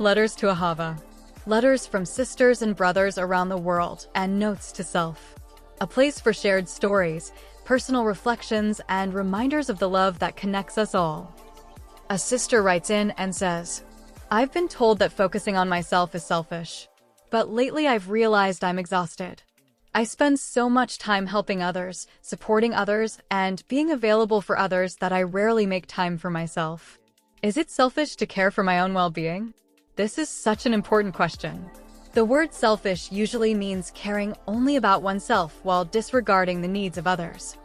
Letters to Ahavah. Letters from sisters and brothers around the world, and notes to self. A place for shared stories, personal reflections, and reminders of the love that connects us all. A sister writes in and says, "I've been told that focusing on myself is selfish, but lately I've realized I'm exhausted. I spend so much time helping others, supporting others, and being available for others that I rarely make time for myself. Is it selfish to care for my own well-being?" This is such an important question. The word selfish usually means caring only about oneself while disregarding the needs of others.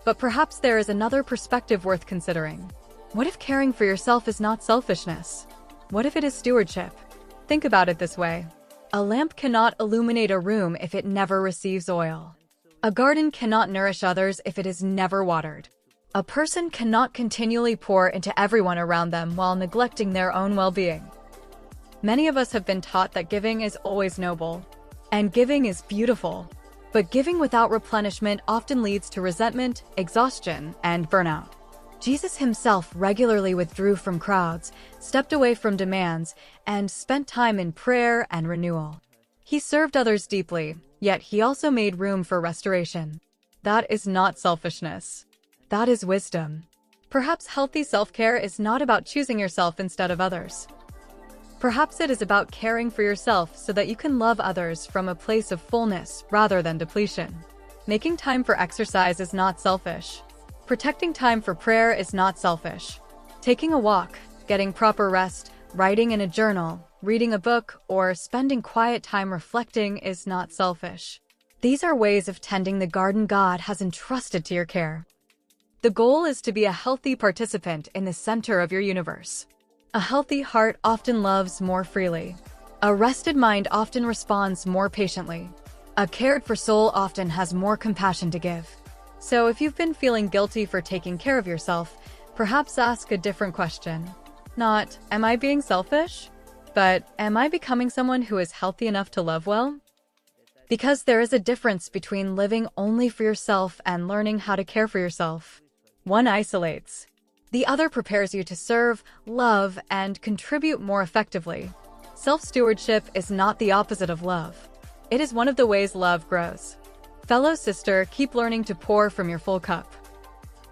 But perhaps there is another perspective worth considering. What if caring for yourself is not selfishness? What if it is stewardship? Think about it this way. A lamp cannot illuminate a room if it never receives oil. A garden cannot nourish others if it is never watered. A person cannot continually pour into everyone around them while neglecting their own well-being. Many of us have been taught that giving is always noble, and giving is beautiful. But giving without replenishment often leads to resentment, exhaustion, and burnout. Jesus himself regularly withdrew from crowds, stepped away from demands, and spent time in prayer and renewal. He served others deeply, yet he also made room for restoration. That is not selfishness. That is wisdom. Perhaps healthy self-care is not about choosing yourself instead of others. Perhaps it is about caring for yourself so that you can love others from a place of fullness rather than depletion. Making time for exercise is not selfish. Protecting time for prayer is not selfish. Taking a walk, getting proper rest, writing in a journal, reading a book, or spending quiet time reflecting is not selfish. These are ways of tending the garden God has entrusted to your care. The goal is to be a healthy participant in the center of your universe. A healthy heart often loves more freely. A rested mind often responds more patiently. A cared for soul often has more compassion to give. So if you've been feeling guilty for taking care of yourself, perhaps ask a different question. Not, am I being selfish? But, am I becoming someone who is healthy enough to love well? Because there is a difference between living only for yourself and learning how to care for yourself. One isolates. The other prepares you to serve, love, and contribute more effectively. Self-stewardship is not the opposite of love. It is one of the ways love grows. Fellow sister, keep learning to pour from your full cup.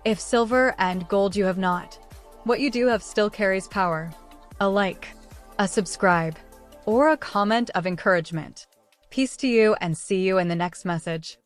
If silver and gold you have not, what you do have still carries power. A like, a subscribe, or a comment of encouragement. Peace to you, and see you in the next message.